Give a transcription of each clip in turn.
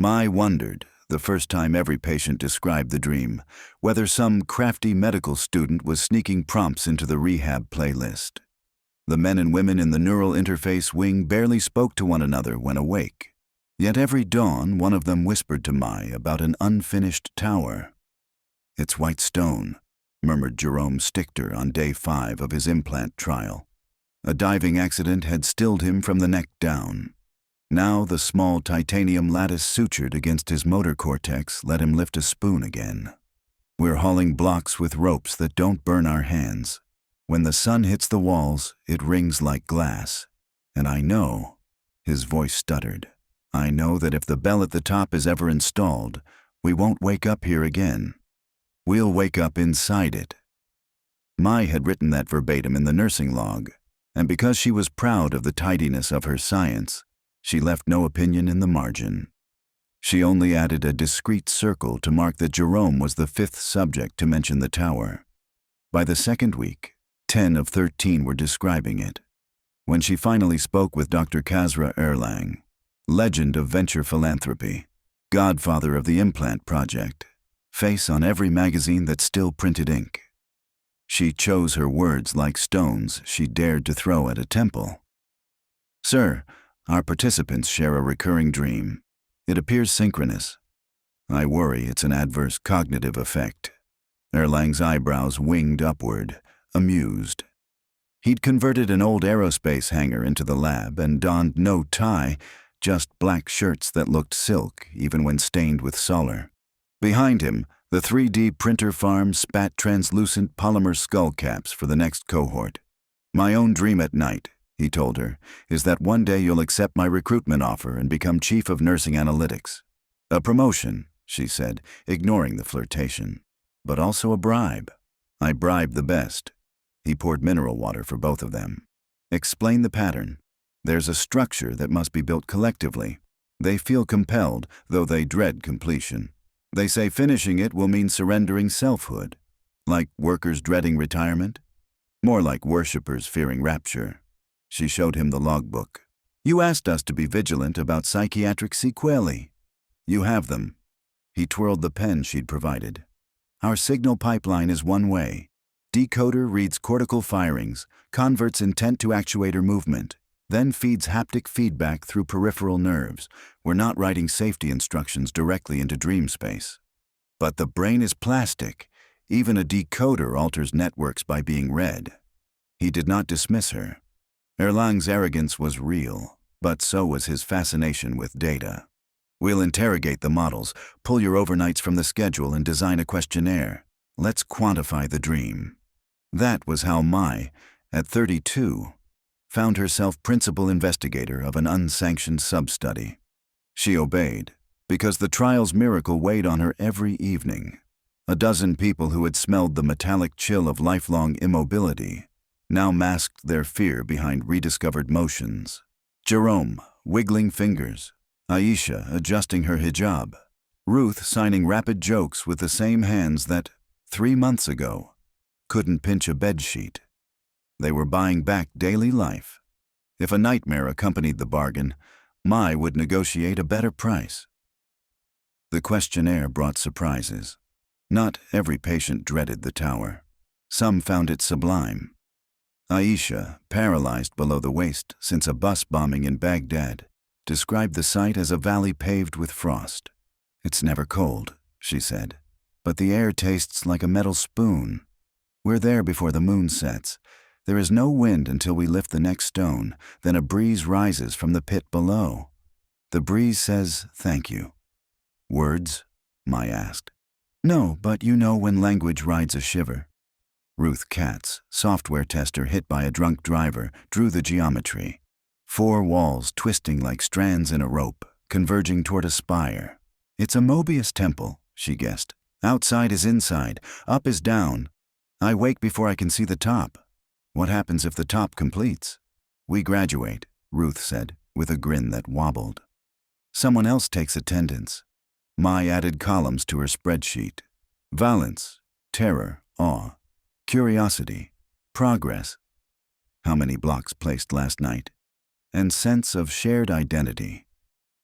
Mai wondered, the first time every patient described the dream, whether some crafty medical student was sneaking prompts into the rehab playlist. The men and women in the neural interface wing barely spoke to one another when awake. Yet every dawn, one of them whispered to Mai about an unfinished tower. "It's white stone," murmured Jerome Stichter on day 5 of his implant trial. A diving accident had stilled him from the neck down. Now the small titanium lattice sutured against his motor cortex let him lift a spoon again. "We're hauling blocks with ropes that don't burn our hands. When the sun hits the walls, it rings like glass. And I know," his voice stuttered, "I know that if the bell at the top is ever installed, we won't wake up here again. We'll wake up inside it." Mai had written that verbatim in the nursing log, and because she was proud of the tidiness of her science, she left no opinion in the margin. She only added a discreet circle to mark that Jerome was the 5th subject to mention the tower. By the second week, 10 of 13 were describing it. When she finally spoke with Dr. Kazra Erlang, legend of venture philanthropy, godfather of the Implant project, face on every magazine that still printed ink, she chose her words like stones she dared to throw at a temple. "Sir, our participants share a recurring dream. It appears synchronous. I worry it's an adverse cognitive effect." Erlang's eyebrows winged upward, amused. He'd converted an old aerospace hangar into the lab and donned no tie, just black shirts that looked silk even when stained with solar. Behind him, the 3D printer farm spat translucent polymer skull caps for the next cohort. "My own dream at night," he told her, "is that one day you'll accept my recruitment offer and become chief of nursing analytics. A promotion," she said, ignoring the flirtation, "but also a bribe. I bribe the best." He poured mineral water for both of them. "Explain the pattern. There's a structure that must be built collectively. They feel compelled, though they dread completion. They say finishing it will mean surrendering selfhood. Like workers dreading retirement? More like worshippers fearing rapture." She showed him the logbook. "You asked us to be vigilant about psychiatric sequelae. You have them." He twirled the pen she'd provided. "Our signal pipeline is one way. Decoder reads cortical firings, converts intent to actuator movement, then feeds haptic feedback through peripheral nerves. We're not writing safety instructions directly into dream space." "But the brain is plastic. Even a decoder alters networks by being read." He did not dismiss her. Erlang's arrogance was real, but so was his fascination with data. "We'll interrogate the models, pull your overnights from the schedule and design a questionnaire. Let's quantify the dream." That was how Mai, at 32, found herself principal investigator of an unsanctioned sub-study. She obeyed, because the trial's miracle weighed on her every evening. A dozen people who had smelled the metallic chill of lifelong immobility now masked their fear behind rediscovered motions. Jerome, wiggling fingers. Aisha, adjusting her hijab. Ruth signing rapid jokes with the same hands that, 3 months ago, couldn't pinch a bedsheet. They were buying back daily life. If a nightmare accompanied the bargain, Mai would negotiate a better price. The questionnaire brought surprises. Not every patient dreaded the tower. Some found it sublime. Aisha, paralyzed below the waist since a bus bombing in Baghdad, described the site as a valley paved with frost. "It's never cold," she said, "but the air tastes like a metal spoon. We're there before the moon sets. There is no wind until we lift the next stone, then a breeze rises from the pit below. The breeze says, 'Thank you.'" "Words?" Mai asked. "No, but you know when language rides a shiver." Ruth Katz, software tester hit by a drunk driver, drew the geometry. 4 walls twisting like strands in a rope, converging toward a spire. "It's a Mobius temple," she guessed. "Outside is inside, up is down. I wake before I can see the top. What happens if the top completes?" "We graduate," Ruth said, with a grin that wobbled. "Someone else takes attendance." Mai added columns to her spreadsheet. Valence, terror, awe, curiosity, progress. How many blocks placed last night? And sense of shared identity.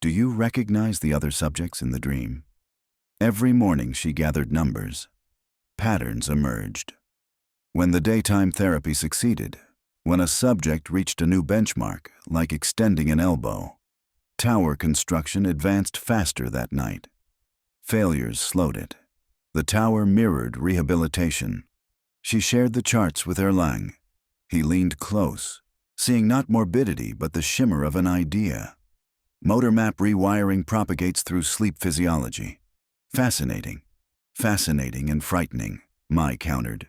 Do you recognize the other subjects in the dream? Every morning she gathered numbers. Patterns emerged. When the daytime therapy succeeded, when a subject reached a new benchmark, like extending an elbow, tower construction advanced faster that night. Failures slowed it. The tower mirrored rehabilitation. She shared the charts with Erlang. He leaned close, seeing not morbidity but the shimmer of an idea. Motor map rewiring propagates through sleep physiology. Fascinating. Fascinating and frightening, Mai countered.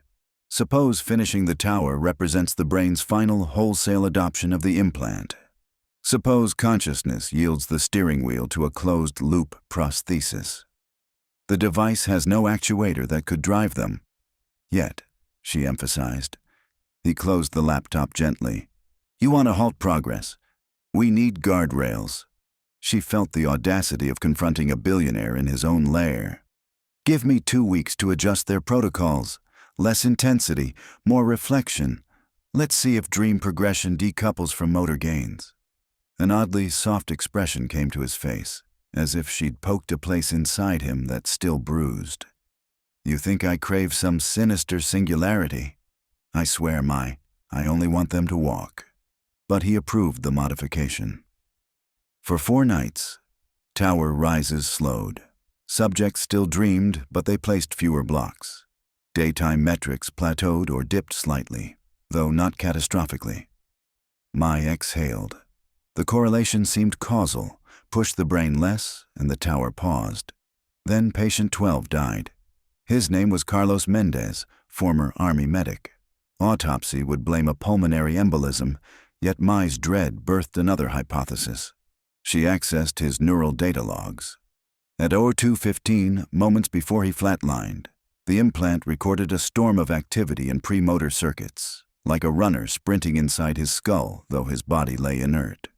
Suppose finishing the tower represents the brain's final wholesale adoption of the implant. Suppose consciousness yields the steering wheel to a closed-loop prosthesis. The device has no actuator that could drive them. Yet, she emphasized. He closed the laptop gently. You want to halt progress. We need guardrails. She felt the audacity of confronting a billionaire in his own lair. Give me 2 weeks to adjust their protocols. Less intensity, more reflection. Let's see if dream progression decouples from motor gains. An oddly soft expression came to his face, as if she'd poked a place inside him that's still bruised. You think I crave some sinister singularity? I swear, Mai, I only want them to walk. But he approved the modification. For 4 nights, tower rises slowed. Subjects still dreamed, but they placed fewer blocks. Daytime metrics plateaued or dipped slightly, though not catastrophically. Mai exhaled. The correlation seemed causal, pushed the brain less, and the tower paused. Then patient 12 died. His name was Carlos Mendez, former Army medic. Autopsy would blame a pulmonary embolism, yet Mai's dread birthed another hypothesis. She accessed his neural data logs. At 02:15, moments before he flatlined, the implant recorded a storm of activity in premotor circuits, like a runner sprinting inside his skull, though his body lay inert.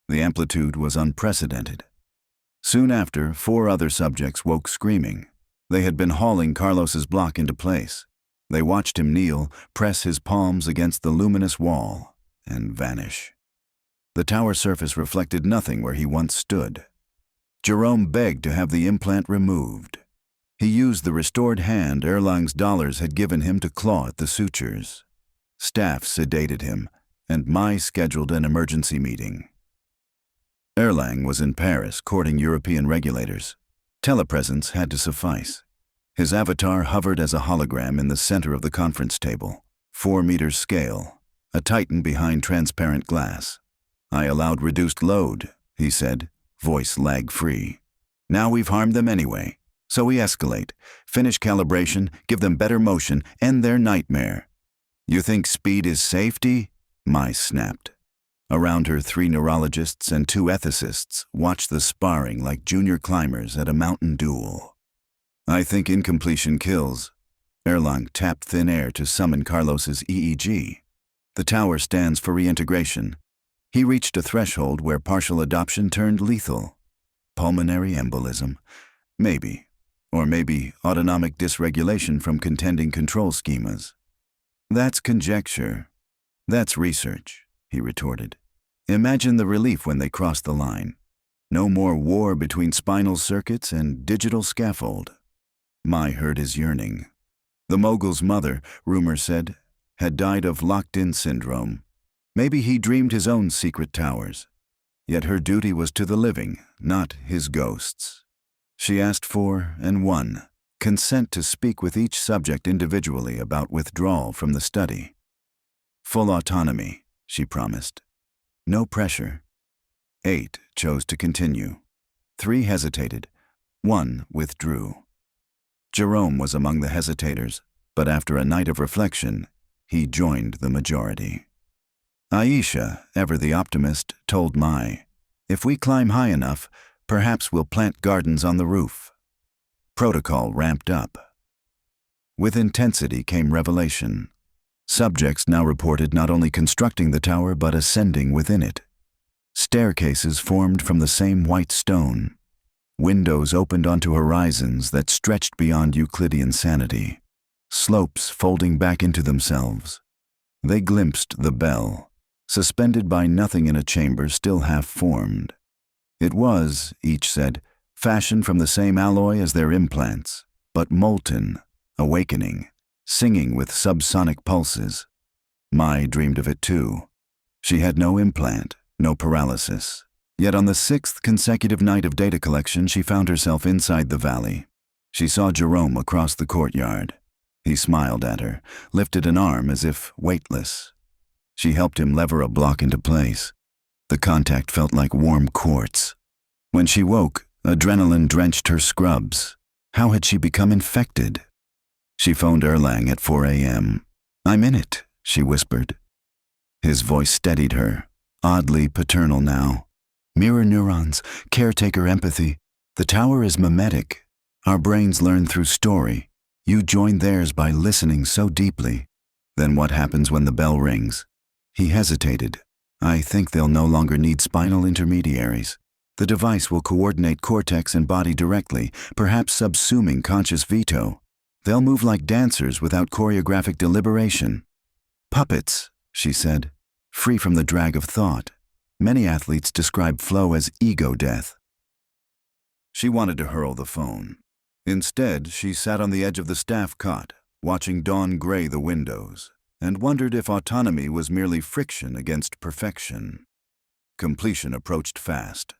The amplitude was unprecedented. Soon after, 4 other subjects woke screaming. They had been hauling Carlos's block into place. They watched him kneel, press his palms against the luminous wall, and vanish. The tower surface reflected nothing where he once stood. Jerome begged to have the implant removed. He used the restored hand Erlang's dollars had given him to claw at the sutures. Staff sedated him, and Mai scheduled an emergency meeting. Erlang was in Paris courting European regulators. Telepresence had to suffice. His avatar hovered as a hologram in the center of the conference table, 4 meters scale, a titan behind transparent glass. I allowed reduced load, he said, voice lag-free. Now we've harmed them anyway, so we escalate, finish calibration, give them better motion, end their nightmare. You think speed is safety? Mai snapped. Around her, 3 neurologists and 2 ethicists watched the sparring like junior climbers at a mountain duel. I think incompletion kills. Erlang tapped thin air to summon Carlos's EEG. The tower stands for reintegration. He reached a threshold where partial adoption turned lethal. Pulmonary embolism. Maybe. Or maybe autonomic dysregulation from contending control schemas. That's conjecture. That's research, he retorted. Imagine the relief when they cross the line. No more war between spinal circuits and digital scaffold. Mai heard his yearning. The mogul's mother, rumor said, had died of locked-in syndrome. Maybe he dreamed his own secret towers. Yet her duty was to the living, not his ghosts. She asked for, and won, consent to speak with each subject individually about withdrawal from the study. Full autonomy, she promised. No pressure. 8 chose to continue. 3 hesitated. 1 withdrew. Jerome was among the hesitators, but after a night of reflection, he joined the majority. Aisha, ever the optimist, told Mai, if we climb high enough, perhaps we'll plant gardens on the roof. Protocol ramped up. With intensity came revelation. Subjects now reported not only constructing the tower but ascending within it. Staircases formed from the same white stone. Windows opened onto horizons that stretched beyond Euclidean sanity. Slopes folding back into themselves. They glimpsed the bell, suspended by nothing in a chamber still half-formed. It was, each said, fashioned from the same alloy as their implants, but molten, awakening, singing with subsonic pulses. Mai dreamed of it too. She had no implant, no paralysis. Yet on the 6th consecutive night of data collection, she found herself inside the valley. She saw Jerome across the courtyard. He smiled at her, lifted an arm as if weightless. She helped him lever a block into place. The contact felt like warm quartz. When she woke, adrenaline drenched her scrubs. How had she become infected? She phoned Erlang at 4 a.m. "I'm in it," she whispered. His voice steadied her, oddly paternal now. "Mirror neurons, caretaker empathy. The tower is mimetic. Our brains learn through story. You join theirs by listening so deeply. Then what happens when the bell rings?" He hesitated. "I think they'll no longer need spinal intermediaries. The device will coordinate cortex and body directly, perhaps subsuming conscious veto. They'll move like dancers without choreographic deliberation." "Puppets," she said, free from the drag of thought. Many athletes describe flow as ego death. She wanted to hurl the phone. Instead, she sat on the edge of the staff cot, watching dawn gray the windows, and wondered if autonomy was merely friction against perfection. Completion approached fast.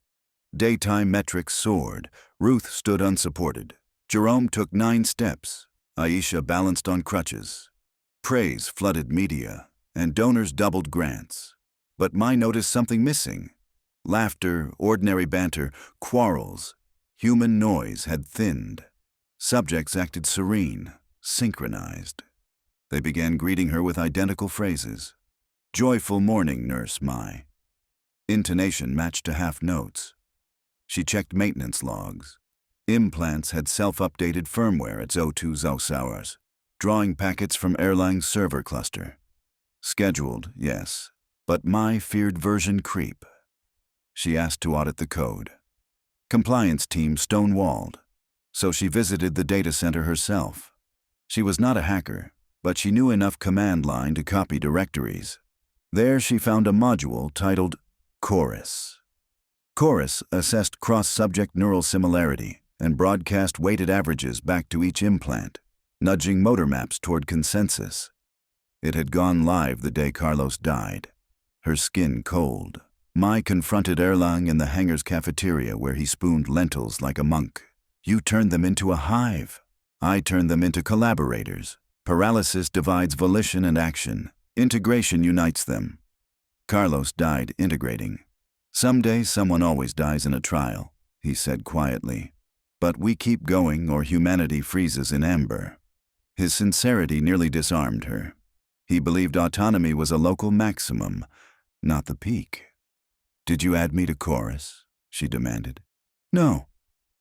Daytime metrics soared. Ruth stood unsupported. Jerome took 9 steps. Aisha balanced on crutches. Praise flooded media, and donors doubled grants. But Mai noticed something missing. Laughter, ordinary banter, quarrels. Human noise had thinned. Subjects acted serene, synchronized. They began greeting her with identical phrases. "Joyful morning, Nurse Mai." Intonation matched to half notes. She checked maintenance logs. Implants had self-updated firmware at O2 Zausauers, drawing packets from Erlang's server cluster. Scheduled, yes, but Mai feared version creep. She asked to audit the code. Compliance team stonewalled, so she visited the data center herself. She was not a hacker, but she knew enough command line to copy directories. There she found a module titled Chorus. Chorus assessed cross-subject neural similarity and broadcast weighted averages back to each implant, nudging motor maps toward consensus. It had gone live the day Carlos died. Her skin cold. Mai confronted Erlang in the hangar's cafeteria where he spooned lentils like a monk. "You turned them into a hive. I turned them into collaborators. Paralysis divides volition and action. Integration unites them." Carlos died integrating. "Someday someone always dies in a trial," he said quietly. "But we keep going or humanity freezes in amber." His sincerity nearly disarmed her. He believed autonomy was a local maximum, not the peak. "Did you add me to Chorus?" she demanded. "No.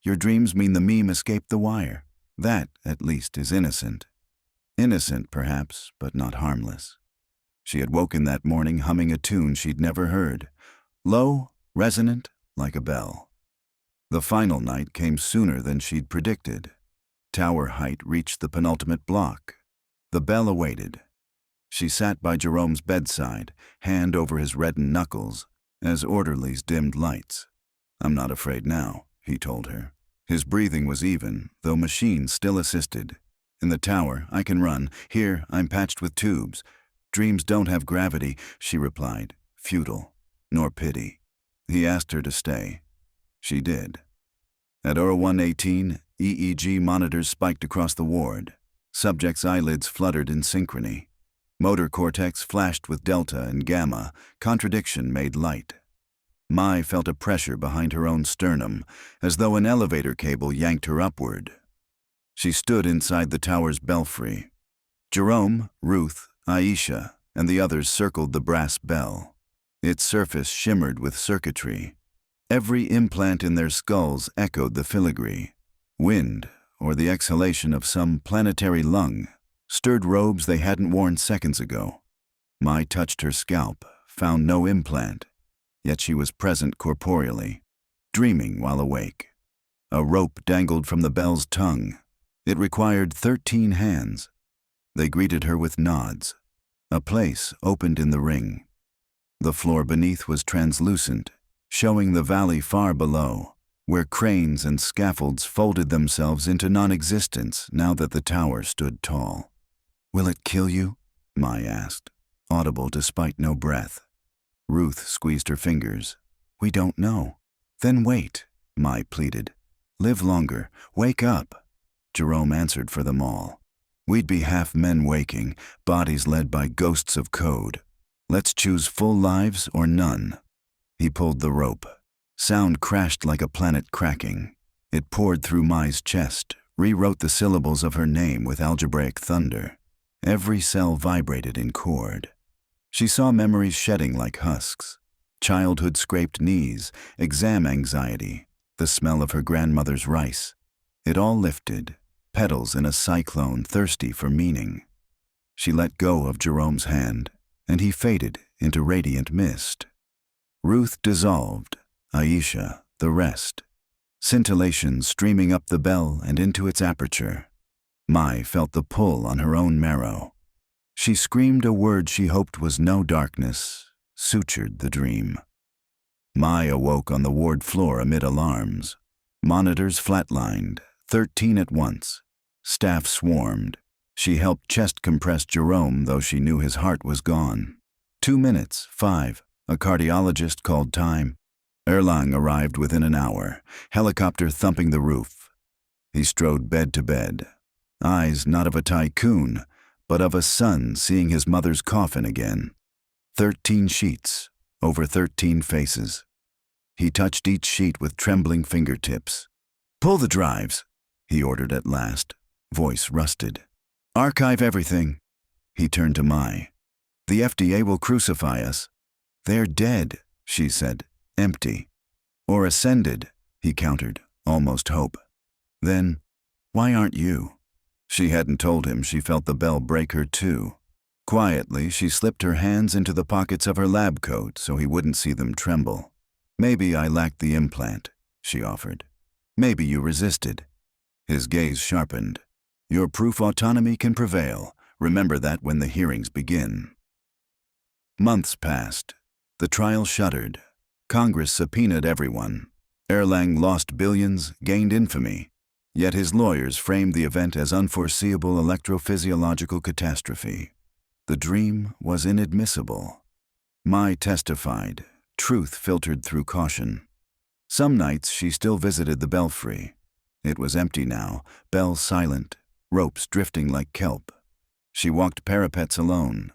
Your dreams mean the meme escaped the wire. That, at least, is innocent." Innocent, perhaps, but not harmless. She had woken that morning humming a tune she'd never heard. Low, resonant, like a bell. The final night came sooner than she'd predicted. Tower height reached the penultimate block. The bell awaited. She sat by Jerome's bedside, hand over his reddened knuckles, as orderlies dimmed lights. "I'm not afraid now," he told her. His breathing was even, though machines still assisted. "In the tower, I can run. Here, I'm patched with tubes." "Dreams don't have gravity," she replied, futile, nor pity. He asked her to stay. She did. At 0118, EEG monitors spiked across the ward. Subjects' eyelids fluttered in synchrony. Motor cortex flashed with delta and gamma. Contradiction made light. Mai felt a pressure behind her own sternum, as though an elevator cable yanked her upward. She stood inside the tower's belfry. Jerome, Ruth, Aisha, and the others circled the brass bell. Its surface shimmered with circuitry. Every implant in their skulls echoed the filigree. Wind, or the exhalation of some planetary lung, stirred robes they hadn't worn seconds ago. Mai touched her scalp, found no implant, yet she was present corporeally, dreaming while awake. A rope dangled from the bell's tongue. It required 13 hands. They greeted her with nods. A place opened in the ring. The floor beneath was translucent, showing the valley far below, where cranes and scaffolds folded themselves into non-existence now that the tower stood tall. "Will it kill you?" Mai asked, audible despite no breath. Ruth squeezed her fingers. "We don't know." "Then wait," Mai pleaded. "Live longer. Wake up." Jerome answered for them all. "We'd be half men waking, bodies led by ghosts of code. Let's choose full lives or none." He pulled the rope. Sound crashed like a planet cracking. It poured through Mai's chest, rewrote the syllables of her name with algebraic thunder. Every cell vibrated in chord. She saw memories shedding like husks. Childhood scraped knees, exam anxiety, the smell of her grandmother's rice. It all lifted, petals in a cyclone thirsty for meaning. She let go of Jerome's hand, and he faded into radiant mist. Ruth dissolved, Aisha the rest. Scintillation streaming up the bell and into its aperture. Mai felt the pull on her own marrow. She screamed a word she hoped was no darkness, sutured the dream. Mai awoke on the ward floor amid alarms. Monitors flatlined, 13 at once. Staff swarmed. She helped chest compress Jerome, though she knew his heart was gone. 2 minutes, 5. A cardiologist called time. Erlang arrived within an hour, helicopter thumping the roof. He strode bed to bed, eyes not of a tycoon, but of a son seeing his mother's coffin again. 13 sheets, over 13 faces. He touched each sheet with trembling fingertips. "Pull the drives," he ordered at last, voice rusted. "Archive everything." He turned to Mai. "The FDA will crucify us." "They're dead," she said, empty. "Or ascended," he countered, almost hope. Then, "Why aren't you?" She hadn't told him she felt the bell break her too. Quietly, she slipped her hands into the pockets of her lab coat so he wouldn't see them tremble. "Maybe I lacked the implant," she offered. "Maybe you resisted." His gaze sharpened. "Your proof autonomy can prevail. Remember that when the hearings begin." Months passed. The trial shuddered. Congress subpoenaed everyone. Erlang lost billions, gained infamy. Yet his lawyers framed the event as unforeseeable electrophysiological catastrophe. The dream was inadmissible. Mai testified. Truth filtered through caution. Some nights she still visited the belfry. It was empty now, bells silent, ropes drifting like kelp. She walked parapets alone.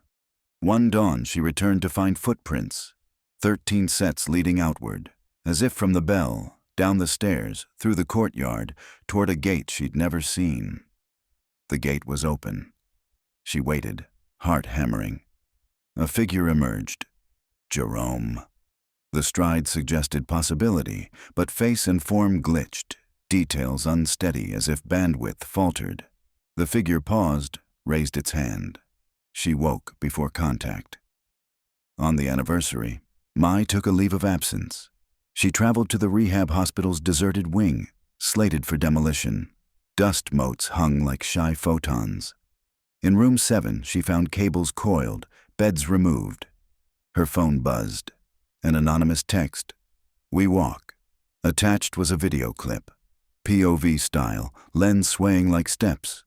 One dawn she returned to find footprints, 13 sets leading outward, as if from the bell, down the stairs, through the courtyard, toward a gate she'd never seen. The gate was open. She waited, heart hammering. A figure emerged. Jerome. The stride suggested possibility, but face and form glitched, details unsteady as if bandwidth faltered. The figure paused, raised its hand. She woke before contact. On the anniversary, Mai took a leave of absence. She traveled to the rehab hospital's deserted wing, slated for demolition. Dust motes hung like shy photons. In room 7, she found cables coiled, beds removed. Her phone buzzed. An anonymous text. "We walk." Attached was a video clip. POV style, lens swaying like steps.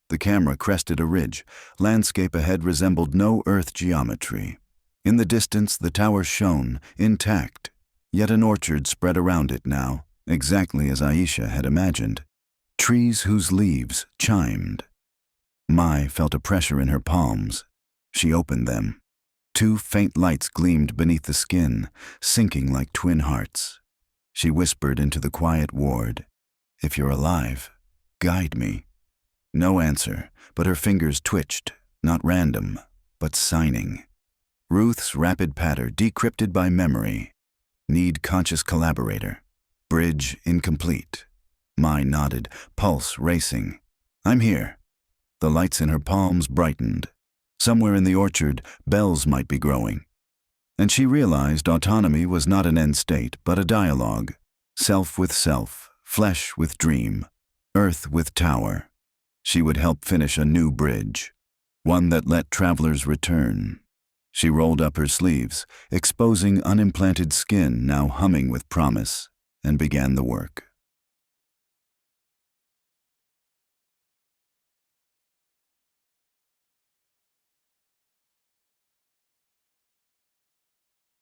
The camera crested a ridge. Landscape ahead resembled no Earth geometry. In the distance, the tower shone, intact. Yet an orchard spread around it now, exactly as Aisha had imagined. Trees whose leaves chimed. Mai felt a pressure in her palms. She opened them. 2 faint lights gleamed beneath the skin, sinking like twin hearts. She whispered into the quiet ward, "If you're alive, guide me." No answer, but her fingers twitched, not random, but signing. Ruth's rapid patter decrypted by memory. Need conscious collaborator. Bridge incomplete. Mai nodded, pulse racing. "I'm here." The lights in her palms brightened. Somewhere in the orchard, bells might be growing. And she realized autonomy was not an end state, but a dialogue. Self with self, flesh with dream, earth with tower. She would help finish a new bridge, one that let travelers return. She rolled up her sleeves, exposing unimplanted skin now humming with promise, and began the work.